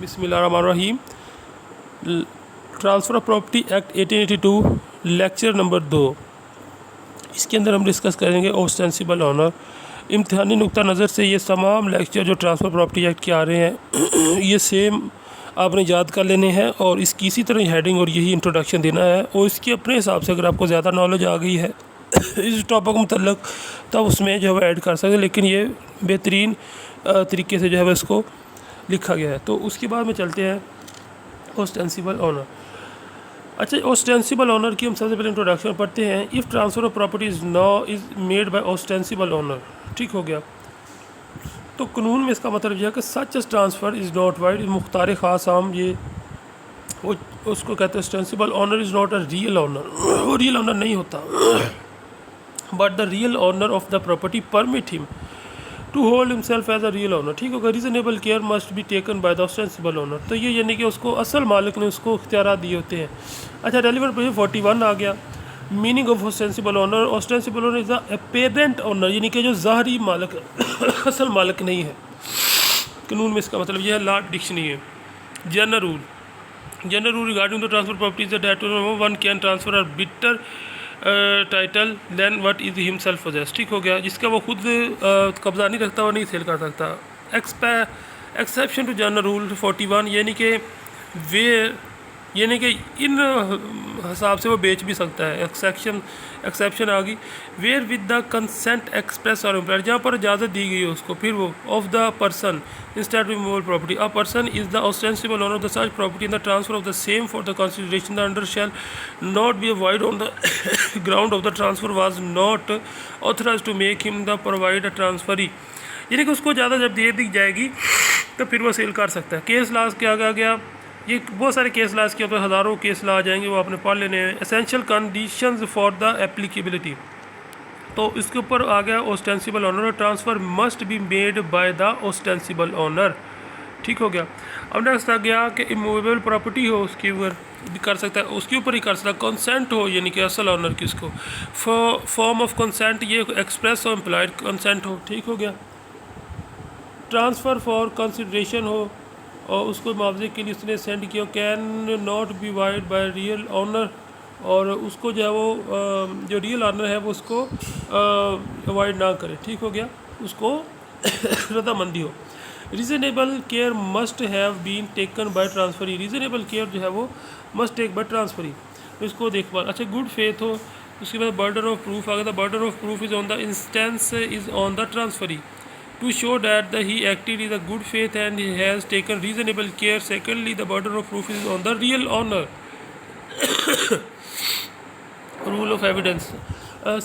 बिस्मिल्लाहिर्रहमानिर्रहीम। Transfer of property act 1882 lecture number 2। इसके अंदर हम डिस्कस करेंगे ऑस्टेंसिबल ऑनर। इम्तिहानी नुक्ता नज़र से ये तमाम लेक्चर जो ट्रांसफ़र प्रॉपर्टी एक्ट के आ रहे हैं ये सेम आपने याद कर लेने हैं और इसकी इसी तरह हेडिंग और यही इंट्रोडक्शन देना है। और इसके अपने हिसाब से अगर आपको ज़्यादा नॉलेज आ गई है इस टॉपिक के मतलब तब उसमें जो है ऐड कर सकते हैं, लेकिन ये बेहतरीन तरीके से जो है इसको लिखा गया है। तो उसके बाद में चलते हैं ऑस्टेंसिबल ऑनर। अच्छा, ऑस्टेंसिबल ऑनर की हम सबसे पहले इंट्रोडक्शन पढ़ते हैं। If transfer of property is made by ostensible owner, ठीक हो गया। तो कानून में इसका मतलब यह है कि such as transfer is not void, मुख्तार ख़ास आम ये वो उसको कहते हैं ostensible owner is not a real owner, वो रियल ऑनर नहीं होता। But the real owner of the property permit him to hold himself as a real owner, ठीक होगा। Reasonable care must be taken by the ostensible owner. तो ये यानी कि उसको असल मालिक ने उसको इख्तियार दिए होते हैं। अच्छा, रेलिवेंट पेज 41 आ गया। Meaning of ostensible owner, ostensible owner is a apparent owner, यानी कि जो ज़ाहरी मालिक है असल मालिक नहीं है। कानून में इसका मतलब यह है। लॉ डिक्शनरी है। General rule regarding the transfer properties that one can transfer are better title than what is himself possess, ठीक हो गया। जिसका वो खुद कब्जा नहीं रखता, वो नहीं सेल कर सकता। एक्सेप्शन टू जनरल रूल 41, यानी कि इन हिसाब से वो बेच भी सकता है। एक्सेप्शन आ गई। Where with the consent express और इम्प्लाइड, जहाँ पर इजाज़त दी गई है उसको। फिर वो of the person instead removal property, a person is the ostensible owner of the such property in the transfer of the same for the consideration the under shall not be avoid on the ground of the transfer was not authorize to make him the provide a transferee, यानी कि उसको ज़्यादा जब दे दी जाएगी तो फिर वो cell कर सकता है। केस लाज क्या आ गया, ये बहुत सारे केस लाज के ऊपर हज़ारों केस ला आ जाएंगे, वो आपने पढ़ लेने हैं। Essential conditions for the applicability, तो इसके ऊपर आ गया ostensible owner. Transfer must be made by the ostensible owner, ठीक हो गया। अब नेक्स्ट आ गया कि इमूवेबल प्रॉपर्टी हो उसके ऊपर कर सकता है, उसके ऊपर ही कर सकता है। कंसेंट हो, यानी कि असल ऑनर किसको। फॉर्म ऑफ कंसेंट ये एक्सप्रेस और इम्प्लाइड कंसेंट हो, ठीक हो गया। ट्रांसफ़र फॉर कंसिडरेशन हो और उसको मुआवजे के लिए उसने सेंड किया। Can not be void by real owner, और उसको जो है वो जो रियल ऑनर है वो उसको अवॉइड ना करे, ठीक हो गया, उसको रजामंदी हो। Reasonable care must have been taken by transferee, reasonable care जो है वो मस्ट टेक बाय ट्रांसफरी, इसको देखभाल। अच्छा, गुड फेथ हो। उसके बाद बर्डन ऑफ प्रूफ आ गया। The burden of proof is on the instance is on the transferee to show that he acted in a good faith and he has taken reasonable care. Secondly, the burden of proof is on the real owner. Rule of evidence.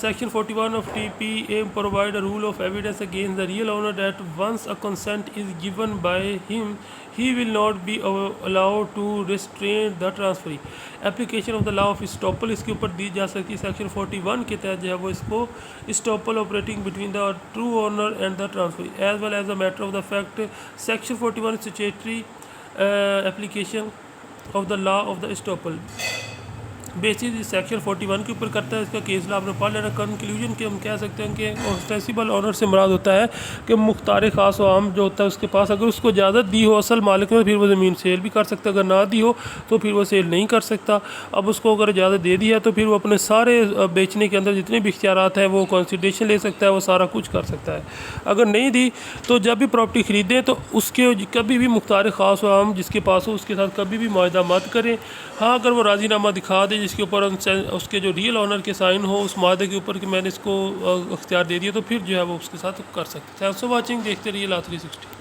Section 41 of TPA provide a rule of evidence against the real owner that once a consent is given by him, he will not be allowed to restrain the transferee. Application of the law of estoppel इसके ऊपर दी जा सकती है। Section 41 के तहत जो है वो इसको estoppel operating between the true owner and the transferee as well as the matter of the fact. Section 41 statutory application of the law of the estoppel basis इस सेक्शन 41 के ऊपर करता है। इसका केस ला आपने पढ़ लेना। कंक्लूजन के हम कह सकते हैं कि ऑस्टेंसिबल ऑनर से मुराद होता है कि मुख्तार ख़ास व आम जो होता है उसके पास अगर उसको इजाज़त दी हो असल मालिक ने, फिर वो ज़मीन सेल भी कर सकता है। अगर ना दी हो तो फिर वो सेल नहीं कर सकता। अब उसको अगर इजाज़त दे दी है तो फिर वो अपने सारे बेचने के अंदर जितने भी इख्तियारात हैं वो कंसिडरेशन ले सकता है, वो सारा कुछ कर सकता है। अगर नहीं दी तो जब भी प्रॉपर्टी ख़रीदें तो उसके कभी भी मुख्तार ख़ास व आम जिसके पास हो उसके साथ कभी भी मुआहदा मत करें। हाँ, अगर वो राज़ीनामा दिखा दे जिसके ऊपर उसके जो रियल ऑनर के साइन हो उस मादे के ऊपर कि मैंने इसको इख्तियार दे दिया, तो फिर जो है वो उसके साथ कर सकते हैं। Thanks for watching. देखते रहिए लॉ 360।